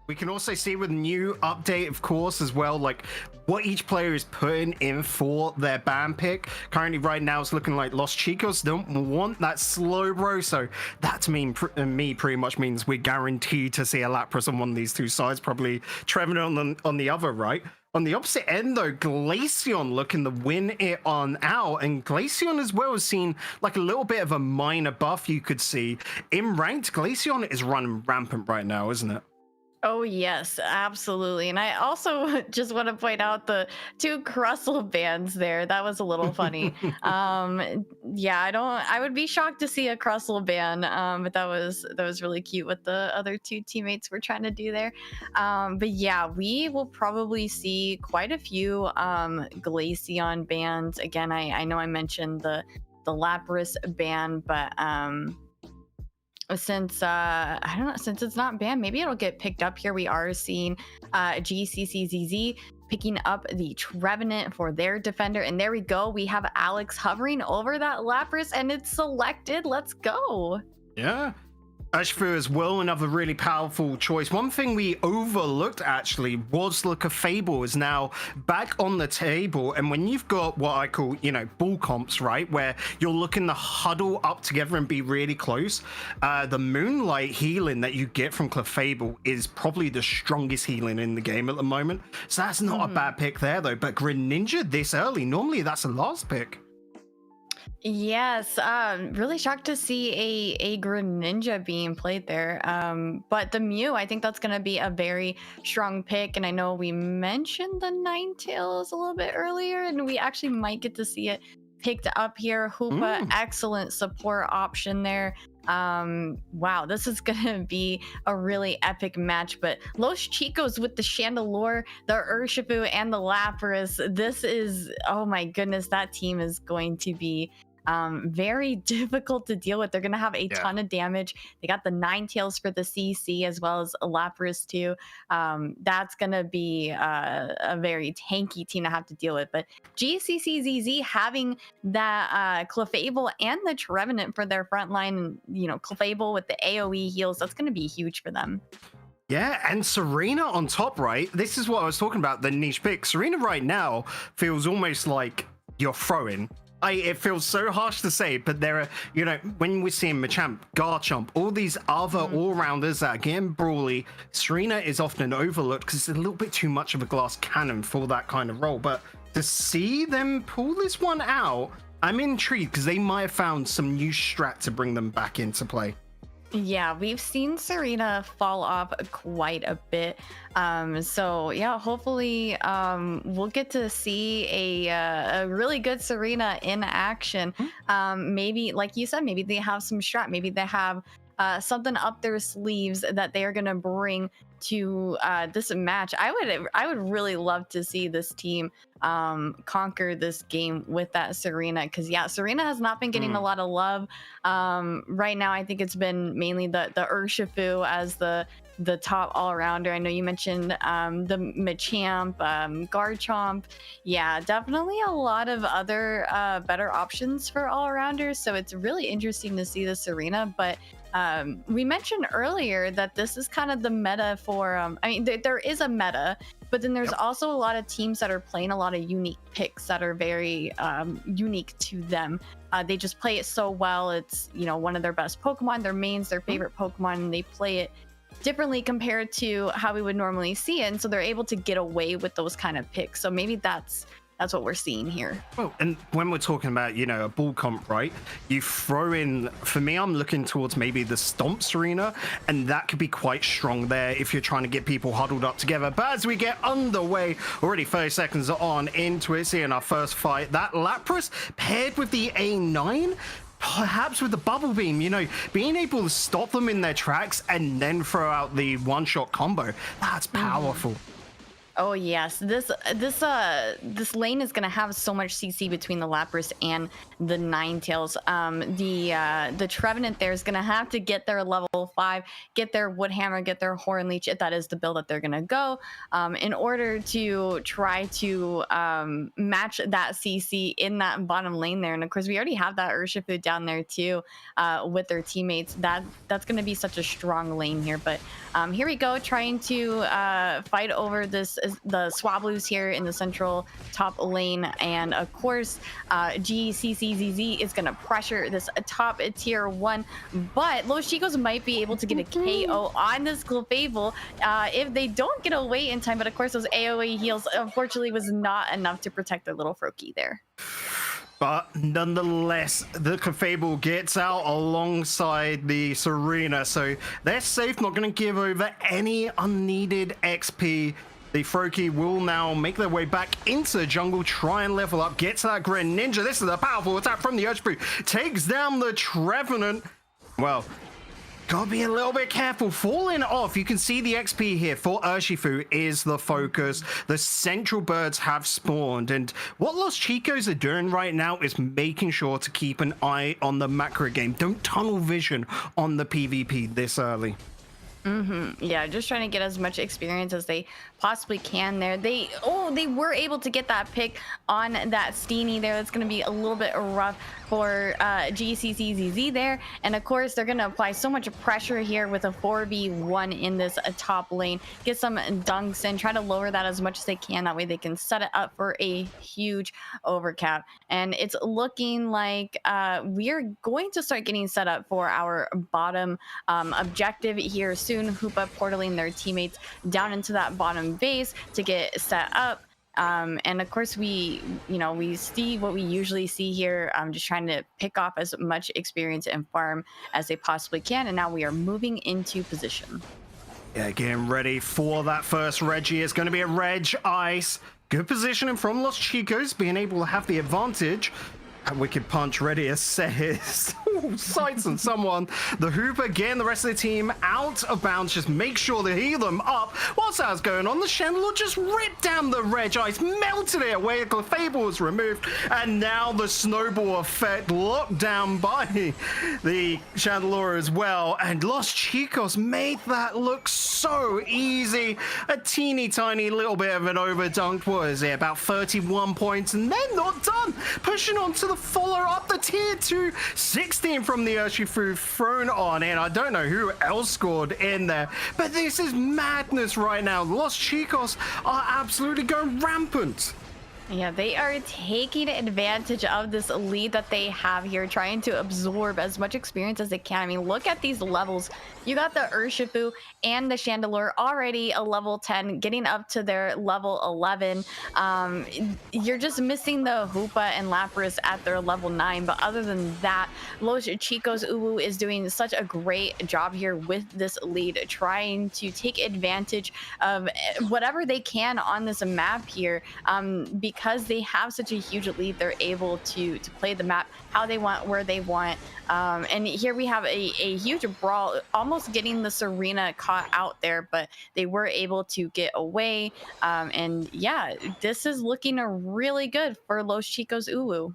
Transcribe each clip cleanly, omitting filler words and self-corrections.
We can also see with new update, of course, as well, like what each player is putting in for their ban pick. Currently, right now, it's looking like Los Chicos don't want that slow bro, so that to me pretty much means we're guaranteed to see a Lapras on one of these two sides, probably Trevenant on the other, right? On the opposite end, though, Glaceon looking to win it on out, and Glaceon as well has seen like a little bit of a minor buff you could see. In ranked, Glaceon is running rampant right now, isn't it? Oh yes, absolutely. And I also just want to point out the two Crustle bands there. That was a little funny. Yeah, I would be shocked to see a Crustle ban, but that was really cute what the other two teammates were trying to do there. But yeah, we will probably see quite a few Glaceon bans. Again, I know I mentioned the Lapras ban, but since I don't know, since it's not banned, maybe it'll get picked up here. We are seeing GCCZZ picking up the Trevenant for their defender, and there we go. We have Alex hovering over that Lapras, and it's selected. Let's go. Yeah. Ushfu as well, another really powerful choice. One thing we overlooked actually was look of Fable is now back on the table, and when you've got what I call, bull comps, right, where you're looking to huddle up together and be really close, the Moonlight healing that you get from Clefable is probably the strongest healing in the game at the moment, so that's not a bad pick there though. But Greninja this early, normally that's a last pick. Yes, really shocked to see a Greninja being played there. But the Mew, I think that's going to be a very strong pick. And I know we mentioned the Ninetales a little bit earlier, and we actually might get to see it picked up here. Hoopa, excellent support option there. Wow, this is gonna be a really epic match. But Los Chicos with the Chandelure, the Urshifu, and the Lapras. This is, oh my goodness, that team is going to be very difficult to deal with. They're going to have a ton of damage. They got the Ninetales for the CC as well as Lapras too. That's going to be a very tanky team to have to deal with. But GCCZZ having that Clefable and the Trevenant for their front line, Clefable with the AoE heals, that's going to be huge for them. Yeah, and Serena on top, right? This is what I was talking about, the niche pick. Serena right now feels almost like you're throwing. It feels so harsh to say, but there are, when we're seeing Machamp, Garchomp, all these other all-rounders that are getting brawly, Serena is often overlooked because it's a little bit too much of a glass cannon for that kind of role. But to see them pull this one out, I'm intrigued because they might have found some new strat to bring them back into play. Yeah, we've seen Serena fall off quite a bit. So yeah, hopefully we'll get to see a really good Serena in action. Maybe, like you said, maybe they have some strat. Maybe they have something up their sleeves that they are going to bring to this match. I would really love to see this team conquer this game with that Serena, because Serena has not been getting a lot of love right now. I think it's been mainly the Urshifu as the top all-rounder. I know you mentioned the Machamp, Garchomp. Yeah, definitely a lot of other better options for all-rounders, so it's really interesting to see the Serena. But we mentioned earlier that this is kind of the meta for there is a meta, but then there's also a lot of teams that are playing a lot of unique picks that are very unique to them. They just play it so well. It's one of their best Pokemon, their mains, their favorite Pokemon, and they play it differently compared to how we would normally see it, and so they're able to get away with those kind of picks. So maybe that's what we're seeing here. Well, and when we're talking about, a bull comp, right? You throw in, for me, I'm looking towards maybe the Stomp Serena, and that could be quite strong there if you're trying to get people huddled up together. But as we get underway, already 30 seconds on into it, seeing our first fight, that Lapras paired with the A9, perhaps with the bubble beam, being able to stop them in their tracks and then throw out the one-shot combo, that's powerful. Oh yes, this lane is gonna have so much CC between the Lapras and the Ninetales. The Trevenant there is gonna have to get their level 5, get their Woodhammer, get their Horn Leech, if that is the build that they're gonna go, in order to try to match that CC in that bottom lane there. And of course, we already have that Urshifu down there too, with their teammates. That's gonna be such a strong lane here. But here we go, trying to fight over the Swablues here in the central top lane. And of course, GCCZZ is going to pressure this top tier 1, but Los Chicos might be able to get a KO on this Clefable if they don't get away in time. But of course, those AoE heals unfortunately was not enough to protect their little Froakie there. But nonetheless, the Clefable gets out alongside the Serena, so they're safe, not going to give over any unneeded XP. The Froakie will now make their way back into the jungle, try and level up, get to that Greninja. This is a powerful attack from the Urshifu. Takes down the Trevenant. Well, gotta be a little bit careful. Falling off, you can see the XP here for Urshifu is the focus. The central birds have spawned, and what Los Chicos are doing right now is making sure to keep an eye on the macro game. Don't tunnel vision on the PvP this early. Yeah, just trying to get as much experience as they possibly can there. They were able to get that pick on that Steenie there. That's going to be a little bit rough for GCCZZ there. And of course, they're going to apply so much pressure here with a 4v1 in this top lane. Get some dunks and try to lower that as much as they can. That way they can set it up for a huge overcap. And it's looking like we're going to start getting set up for our bottom objective here soon. Hoopa portaling their teammates down into that bottom base to get set up. And of course, we see what we usually see here, just trying to pick off as much experience and farm as they possibly can. And now we are moving into position. Yeah, getting ready for that first Reggie. It's going to be a Reg Ice. Good positioning from Los Chicos, being able to have the advantage. A wicked punch ready, as says. Sights on someone. The Hooper getting the rest of the team out of bounds. Just make sure to heal them up. Whilst that was going on, the Chandelure just ripped down the Reg Ice, melted it away. The Clefable was removed, and now the snowball effect locked down by the Chandelure as well. And Los Chicos made that look so easy. A teeny tiny little bit of an overdunk. What is it? About 31 points, and they're not done. Pushing on to the follow-up, the tier 2, 16 from the Urshifu thrown on in. I don't know who else scored in there, but this is madness right now. Los Chicos are absolutely going rampant. Yeah, they are taking advantage of this lead that they have here, trying to absorb as much experience as they can. I mean, look at these levels. You got the Urshifu and the Chandelure already a level 10, getting up to their level 11. You're just missing the Hoopa and Lapras at their level 9. But other than that, Los Chicos UwU is doing such a great job here with this lead, trying to take advantage of whatever they can on this map here, because they have such a huge lead. They're able to play the map how they want, where they want. And here we have a huge brawl, almost getting the Serena caught out there, but they were able to get away. And yeah, this is looking really good for Los Chicos UwU.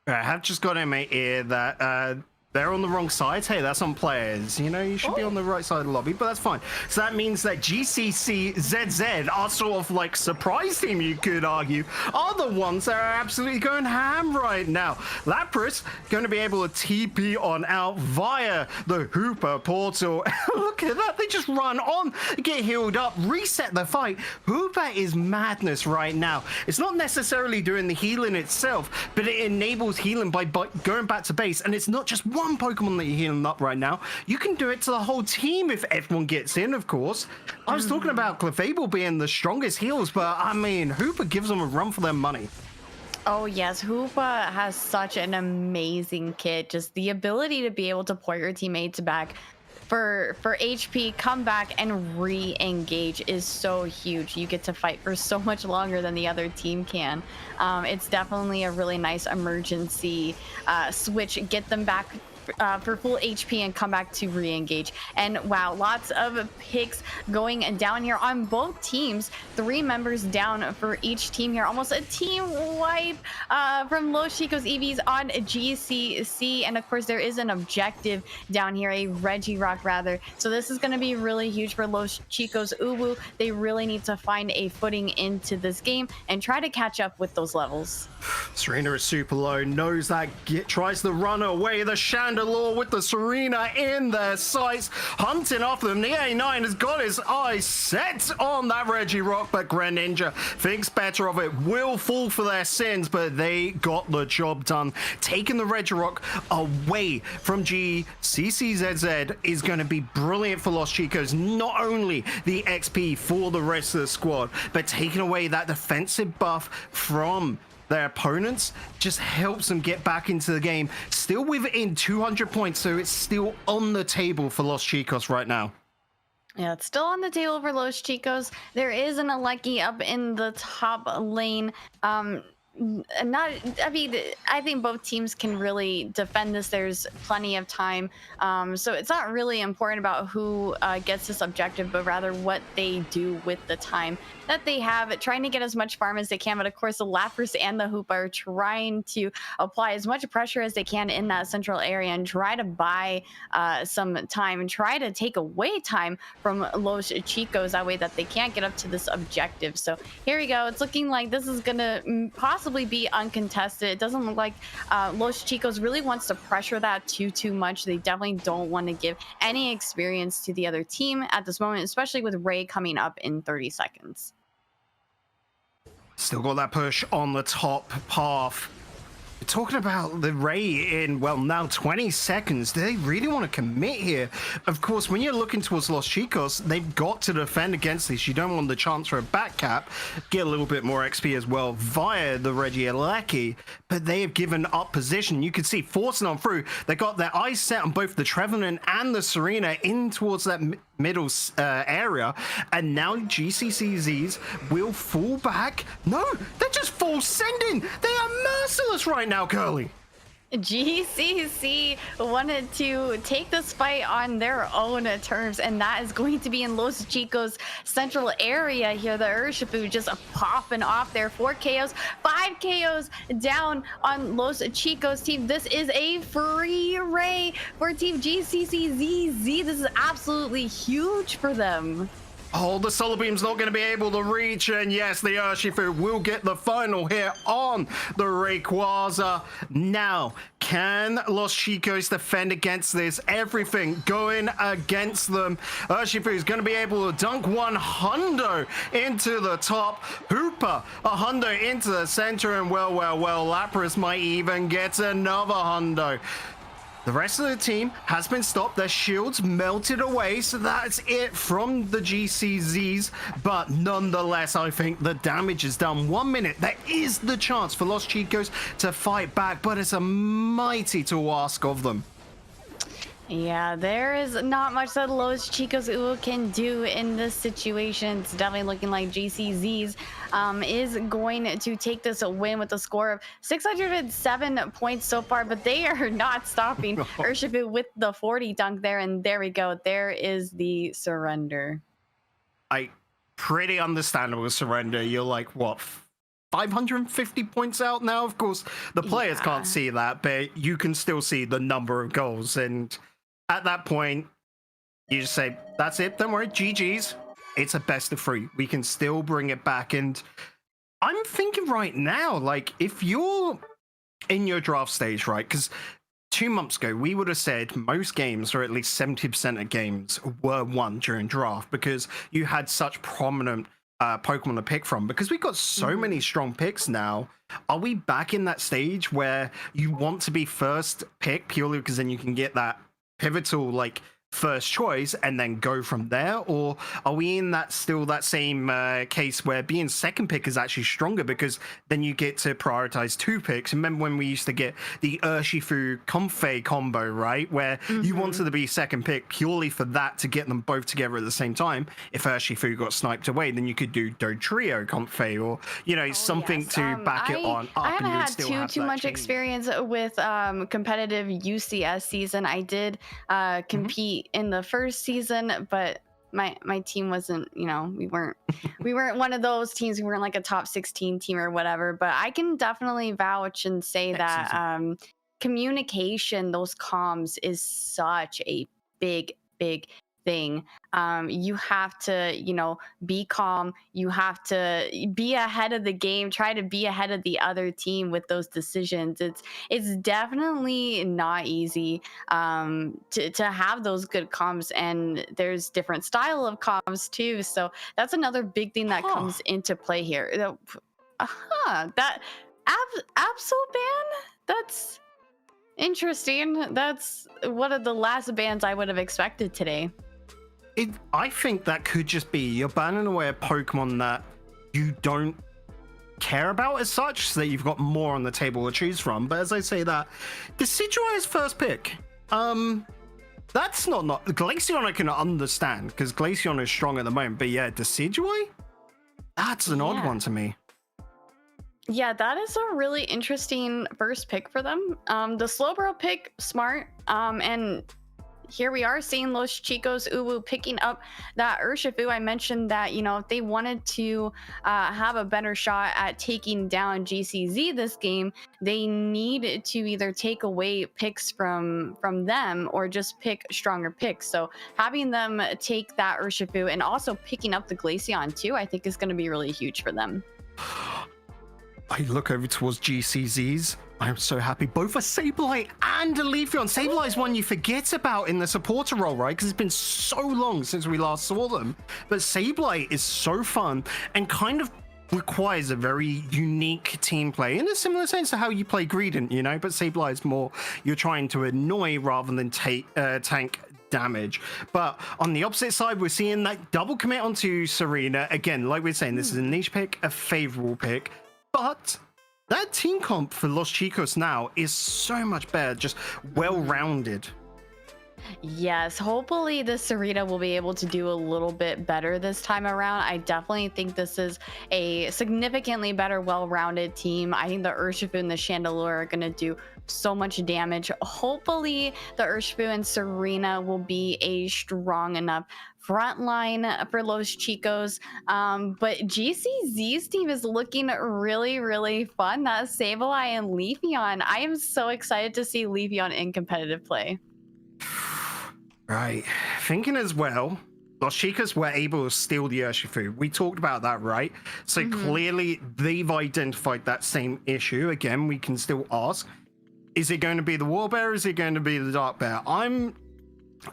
I have just got in my ear that they're on the wrong side. Hey, that's on players. You know, you should be on the right side of the lobby, but that's fine. So that means that GCCZZ, our sort of like surprise team, you could argue, are the ones that are absolutely going ham right now. Lapras going to be able to TP on out via the Hooper portal. Look at that. They just run on, get healed up, reset the fight. Hooper is madness right now. It's not necessarily doing the healing itself, but it enables healing by going back to base. And it's not just one Pokemon that you're healing up right now. You can do it to the whole team if everyone gets in, of course. I was talking about Clefable being the strongest heals, but I mean, Hooper gives them a run for their money. Oh yes, Hoopa has such an amazing kit. Just the ability to be able to pour your teammates back for HP, come back and re-engage is so huge. You get to fight for so much longer than the other team can. It's definitely a really nice emergency switch. Get them back for full HP and come back to re-engage. And wow, lots of picks going down here on both teams. 3 members down for each team here. Almost a team wipe from Los Chicos EVs on GCC. And of course, there is an objective down here, a Regirock rather. So this is going to be really huge for Los Chicos UwU. They really need to find a footing into this game and try to catch up with those levels. Serena is super low, knows that, tries to run away. The Chandelure with the Serena in their sights, hunting off them. The A9 has got his eyes set on that Regirock, but Greninja thinks better of it, will fall for their sins, but they got the job done. Taking the Regirock away from GCCZZ is going to be brilliant for Los Chicos. Not only the XP for the rest of the squad, but taking away that defensive buff from their opponents just helps them get back into the game. Still within 200 points, so it's still on the table for Los Chicos right now. Yeah, it's still on the table for Los Chicos. There is an Alecki up in the top lane. I think both teams can really defend this. There's plenty of time, so it's not really important about who gets this objective, but rather what they do with the time that they have, trying to get as much farm as they can. But of course, the Lapras and the Hoop are trying to apply as much pressure as they can in that central area and try to buy some time and try to take away time from Los Chicos, that way that they can't get up to this objective. So here we go. It's looking like this is gonna possibly be uncontested. It doesn't look like Los Chicos really wants to pressure that too much. They definitely don't want to give any experience to the other team at this moment, especially with Ray coming up in 30 seconds. Still got that push on the top path. We're talking about the Ray in, well, now 20 seconds. Do they really want to commit here? Of course, when you're looking towards Los Chicos, they've got to defend against this. You don't want the chance for a back cap. Get a little bit more XP as well via the Regirock, but they have given up position. You can see forcing on through. They got their eyes set on both the Trevenant and the Serena in towards that middle area, and now GCCZs will fall back. No, they're just full sending. They are merciless right now, Curly. GCC wanted to take this fight on their own terms, and that is going to be in Los Chicos central area here. The Urshifu just popping off there. 4 KOs, 5 KOs down on Los Chicos team. This is a free Ray for team GCCZZ. This is absolutely huge for them. Oh, the Solar Beam's not going to be able to reach, and yes, the Urshifu will get the final hit on the Rayquaza. Now, can Los Chicos defend against this? Everything going against them. Urshifu is going to be able to dunk one hundo into the top. Hooper, a hundo into the center, and well, Lapras might even get another hundo. The rest of the team has been stopped. Their shields melted away, so that's it from the GCZs. But nonetheless, I think the damage is done. 1 minute. There is the chance for Los Chicos to fight back, but it's a mighty to ask of them. Yeah, there is not much that Los Chicos UwU can do in this situation. It's definitely looking like GCZs is going to take this win with a score of 607 points so far, but they are not stopping Urshifu with the 40 dunk there, and there we go. There is the surrender. Pretty understandable surrender. You're like, what, 550 points out now? Of course, the players can't see that, but you can still see the number of goals, and at that point, you just say, that's it, don't worry, GG's. It's a best of 3. We can still bring it back. And I'm thinking right now, like, if you're in your draft stage, right? Because 2 months ago, we would have said most games, or at least 70% of games, were won during draft because you had such prominent Pokemon to pick from. Because we've got so many strong picks now, are we back in that stage where you want to be first pick purely because then you can get that pivotal, like, first choice and then go from there, or are we in that same case where being second pick is actually stronger because then you get to prioritize two picks? Remember when we used to get the Urshifu Comfey combo, right, where you wanted to be second pick purely for that, to get them both together at the same time. If Urshifu got sniped away, then you could do Dodrio Comfey, or something to back it on up. I haven't and you would had still have too that much chain. experience with competitive UCS season. I did compete in the first season, but my team wasn't, we weren't one of those teams. We weren't like a top 16 team or whatever. But I can definitely vouch and say that communication, those comms, is such a big thing. You have to be calm. You have to be ahead of the game, try to be ahead of the other team with those decisions. It's definitely not easy to have those good comms, and there's different style of comms too, so that's another big thing that comes into play here. That Absol ban, that's interesting. That's one of the last bans I would have expected today. I think that could just be you're banning away a Pokemon that you don't care about as such, so that you've got more on the table to choose from. But as I say that, Decidueye is first pick. That's not Glaceon I can understand, because Glaceon is strong at the moment. But yeah, Decidueye? That's an odd one to me. Yeah, that is a really interesting first pick for them. The Slowbro pick, smart. And here we are seeing Los Chicos UwU picking up that Urshifu. I mentioned that, if they wanted to have a better shot at taking down GCZ this game, they need to either take away picks from them or just pick stronger picks. So having them take that Urshifu and also picking up the Glaceon too, I think is going to be really huge for them. I look over towards GCZ's. I'm so happy. Both a Sableye and a Leafeon. Sableye is one you forget about in the supporter role, right? Because it's been so long since we last saw them. But Sableye is so fun and kind of requires a very unique team play in a similar sense to how you play Greedent, But Sableye is more, you're trying to annoy rather than tank damage. But on the opposite side, we're seeing that double commit onto Serena. Again, like we're saying, this is a niche pick, a favorable pick. But that team comp for Los Chicos now is so much better, just well-rounded. Yes, hopefully the Serena will be able to do a little bit better this time around. I definitely think this is a significantly better, well-rounded team. I think the Urshifu and the Chandelure are going to do so much damage. Hopefully the Urshifu and Serena will be a strong enough front line for Los Chicos. But GCZ's team is looking really fun. That Sableye and Leafeon. I am so excited to see Leafeon in competitive play. Right. Thinking as well, Los Chicos were able to steal the Urshifu. We talked about that, right? So clearly they've identified that same issue. Again, we can still ask, is it going to be the War Bear? Is it going to be the Dark Bear? I'm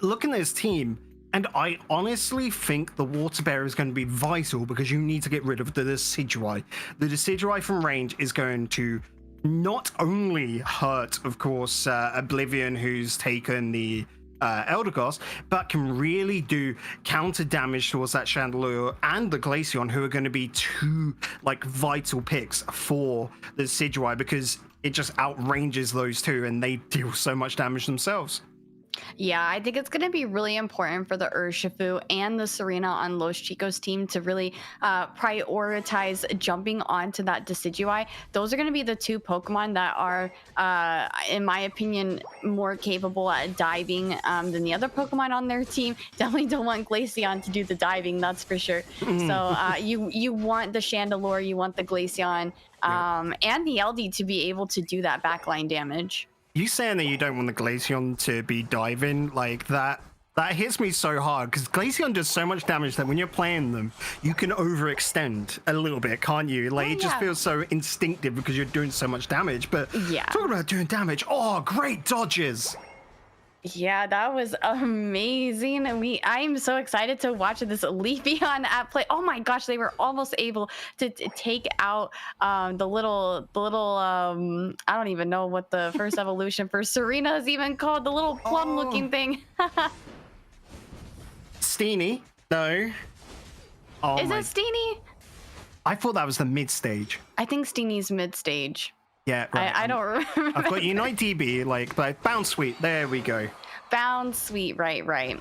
looking at this team, and I honestly think the Water Bear is going to be vital, because you need to get rid of the Decidueye. The Decidueye from range is going to not only hurt, of course, Oblivion, who's taken the Eldegoss, but can really do counter damage towards that Chandelure and the Glaceon, who are going to be two vital picks for the Decidueye, because it just outranges those two and they deal so much damage themselves. Yeah, I think it's going to be really important for the Urshifu and the Serena on Los Chicos team to really prioritize jumping onto that Decidueye. Those are going to be the two Pokemon that are, in my opinion, more capable at diving than the other Pokemon on their team. Definitely don't want Glaceon to do the diving, that's for sure. So you want the Chandelure, you want the Glaceon, and the LD to be able to do that backline damage. You saying that you don't want the Glaceon to be diving like that, that hits me so hard, because Glaceon does so much damage that when you're playing them, you can overextend a little bit, can't you? It just feels so instinctive because you're doing so much damage. But talking about doing damage, great dodges. Yeah, that was amazing. And I'm so excited to watch this Leafeon at play. Oh my gosh, they were almost able to take out the little I don't even know what the first evolution for Serena is even called, the little plum looking thing. Steenie? No. Oh Is my... it Steenie? I thought that was the mid stage. I think Steenie's mid stage. Yeah, right. I don't remember. I've got UniteDB, like Bounce Suite. There we go. Bound Sweet, right.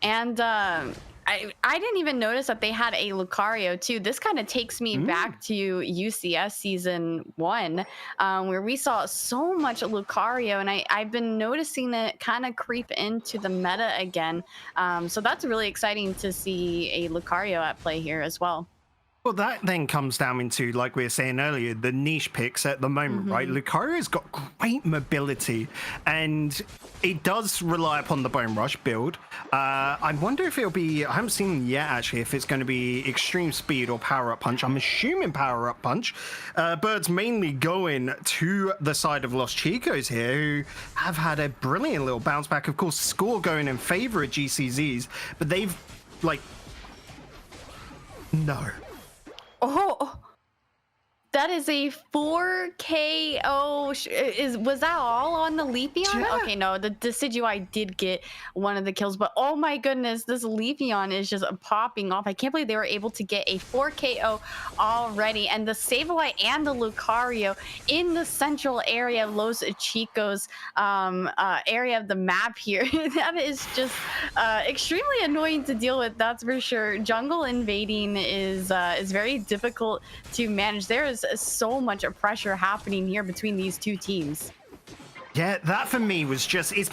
And I didn't even notice that they had a Lucario too. This kind of takes me back to UCS season 1, where we saw so much Lucario, and I've been noticing it kind of creep into the meta again. So that's really exciting to see a Lucario at play here as well. Well, that then comes down into, like we were saying earlier, the niche picks at the moment, right? Lucario's got great mobility, and it does rely upon the Bone Rush build. I wonder if it'll be, I haven't seen yet actually, if it's going to be Extreme Speed or Power Up Punch. I'm assuming Power Up Punch. Bird's mainly going to the side of Los Chicos here, who have had a brilliant little bounce back. Of course, score going in favor of GCZs, but they've, like, no. Oh, that is a 4KO. Was that all on the Leafeon? Yeah. Okay, no, the Decidueye did get one of the kills, but oh my goodness, this Leafeon is just popping off. I can't believe they were able to get a 4KO already, and the Sableye and the Lucario in the central area of Los Chicos area of the map here. That is just extremely annoying to deal with, that's for sure. Jungle invading is very difficult to manage. There is so much pressure happening here between these two teams. Yeah, that for me was just, it's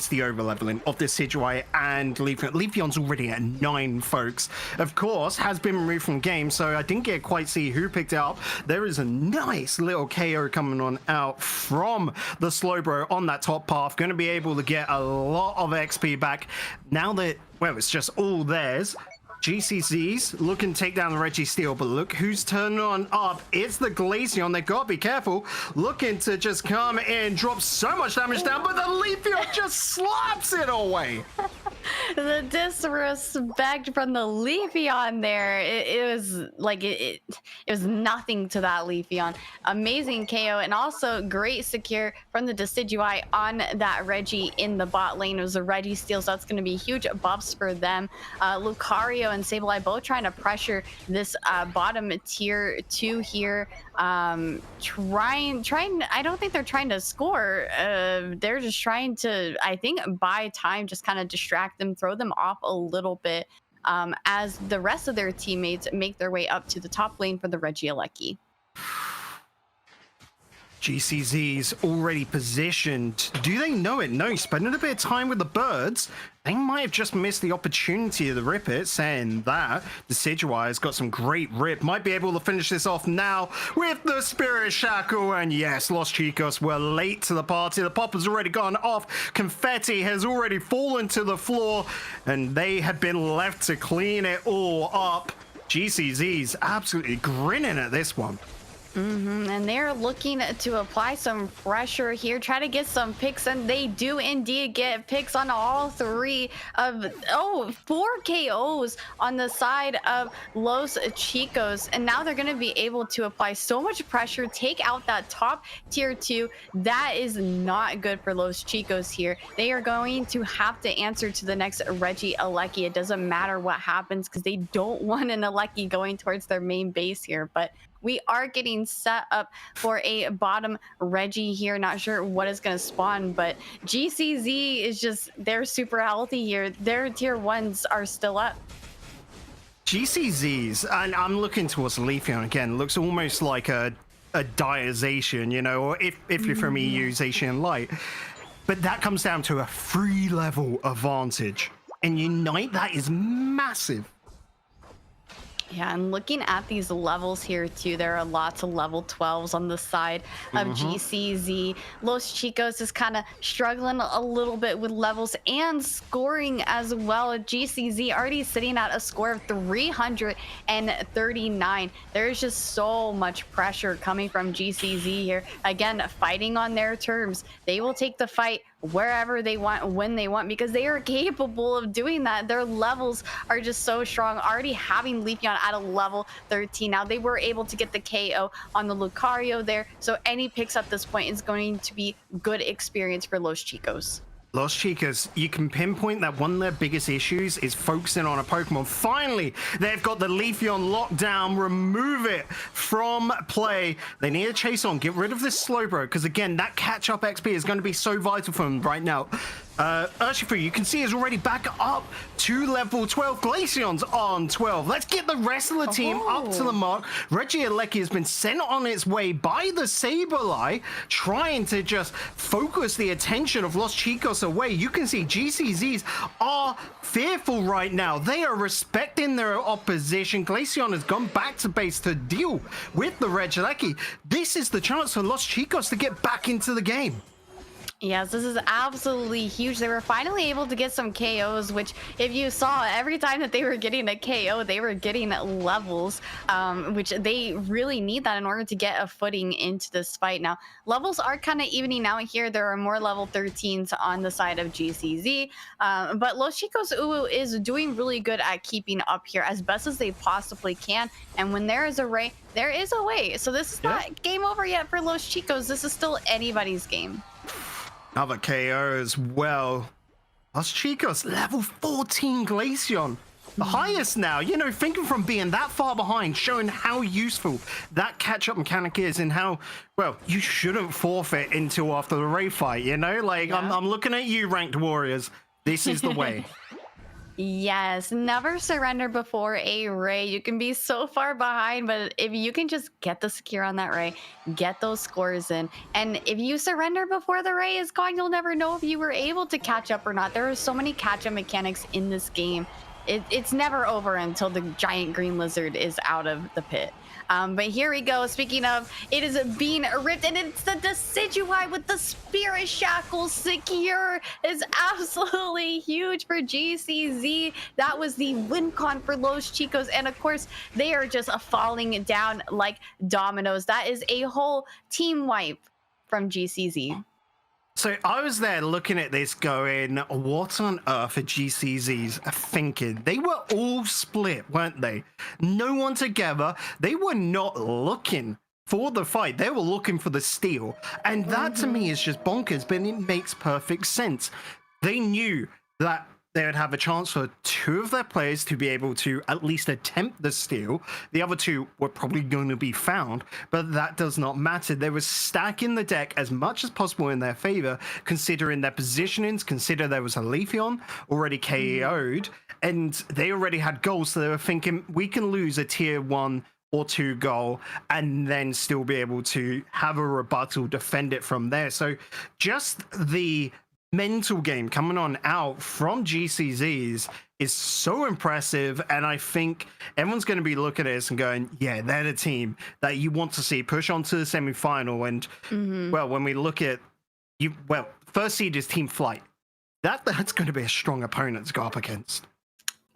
the over leveling of the Decidueye and Leafeon. Leafeon's already at 9, folks. Of course, has been removed from game, so I didn't get quite see who picked it up. There is a nice little KO coming on out from the Slowbro on that top path. Going to be able to get a lot of XP back now that, well, it's just all theirs. GCCs looking to take down the Registeel, but look who's turning on up. It's the Glaceon. They've got to be careful. Looking to just come in, drop so much damage down, but the Leafeon just slaps it away. The disrespect from the Leafeon there. It was like it was nothing to that Leafeon. Amazing KO, and also great secure from the Decidueye on that Reggie in the bot lane. It was a Registeel, so that's going to be huge buffs for them. Lucario and Sableye both trying to pressure this bottom tier 2 here. Trying. I don't think they're trying to score. They're just trying to, I think, buy time, just kind of distract them, throw them off a little bit, as the rest of their teammates make their way up to the top lane for the Regieleki. GCZ's already positioned. Do they know it? No, spending a bit of time with the birds. They might have just missed the opportunity to rip it, saying that the Decidueye's got some great rip. Might be able to finish this off now with the Spirit Shackle. And yes, Los Chicos were late to the party. The pop has already gone off. Confetti has already fallen to the floor, and they have been left to clean it all up. GCZ's absolutely grinning at this one. And they're looking to apply some pressure here, try to get some picks, and they do indeed get picks on all 3 of 4 KOs on the side of Los Chicos, and now they're going to be able to apply so much pressure, take out that top tier 2. That is not good for Los Chicos here. They are going to have to answer to the next Regieleki. It doesn't matter what happens, because they don't want an Aleki going towards their main base here, but we are getting set up for a bottom Reggie here. Not sure what is going to spawn, but GCZ is just, they're super healthy here. Their tier 1s are still up. GCZ's, and I'm looking towards Leafeon again, looks almost like a Diazation, you know, or if you're from EUzation Light. But that comes down to a 3 level advantage. And Unite, that is massive. Yeah, and looking at these levels here too, there are lots of level 12s on the side of GCZ. Los Chicos is kind of struggling a little bit with levels and scoring as well. GCZ already sitting at a score of 339. There's just so much pressure coming from GCZ here. Again, fighting on their terms. They will take the fight wherever they want, when they want, because they are capable of doing that. Their levels are just so strong, already having Leafeon at a level 13. Now they were able to get the KO on the Lucario there, so any picks at this point is going to be good experience for Los Chicos. Los Chicos, you can pinpoint that one of their biggest issues is focusing on a Pokemon. Finally, they've got the Leafeon locked down, remove it from play. They need to chase on, get rid of this Slowbro, because again, that catch-up XP is going to be so vital for them right now. Urshifu, you can see, is already back up to level 12. Glaceon's on 12. Let's get the rest of the team up to the mark. Regieleki has been sent on its way by the Sableye, trying to just focus the attention of Los Chicos away. You can see GCZs are fearful right now. They are respecting their opposition. Glaceon has gone back to base to deal with the Regieleki. This is the chance for Los Chicos to get back into the game. Yes, this is absolutely huge. They were finally able to get some KOs, which if you saw, every time that they were getting a KO, they were getting levels, which they really need that in order to get a footing into this fight. Now, levels are kind of evening out here. There are more level 13s on the side of GCZ, but Los Chicos UwU is doing really good at keeping up here as best as they possibly can. And when there is a Ray, there is a way. So this is not game over yet for Los Chicos. This is still anybody's game. Another KO as well. Los Chicos, level 14 Glaceon. The highest now, you know, thinking from being that far behind, showing how useful that catch-up mechanic is and how, well, you shouldn't forfeit until after the raid fight, you know? Like, I'm looking at you, ranked warriors. This is the way. Yes, never surrender before a Ray. You can be so far behind, but if you can just get the secure on that Ray, get those scores in. And if you surrender before the Ray is gone, you'll never know if you were able to catch up or not. There are so many catch-up mechanics in this game. It's never over until the giant green lizard is out of the pit. But here we go. Speaking of, it is being ripped, and it's the Decidueye with the Spirit Shackle secure. Is absolutely huge for GCZ. That was the win con for Los Chicos, and of course, they are just falling down like dominoes. That is a whole team wipe from GCZ. So I was there looking at this going, what on earth are GCZs thinking? They were all split, weren't they? No one together. They were not looking for the fight. They were looking for the steal. And that to me is just bonkers, but it makes perfect sense. They knew that they would have a chance for two of their players to be able to at least attempt the steal. The other two were probably going to be found, but that does not matter. They were stacking the deck as much as possible in their favor, considering their positionings. Consider there was a Leafeon already KO'd, and they already had goals, so they were thinking, we can lose a tier 1 or 2 goal and then still be able to have a rebuttal, defend it from there. So just the mental game coming on out from GCZs is so impressive, and I think everyone's going to be looking at this and going, yeah, they're the team that you want to see push on to the semi-final. And well, when we look at first seed is Team Flight. That's going to be a strong opponent to go up against.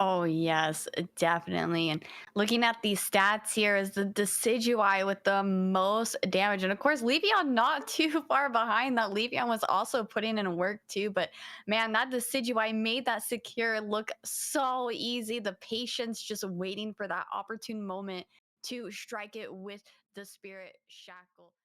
Oh, yes, definitely. And looking at these stats here is the Decidueye with the most damage. And of course, Leafeon not too far behind. That Leafeon was also putting in work too. But man, that Decidueye made that secure look so easy. The patience just waiting for that opportune moment to strike it with the Spirit Shackle.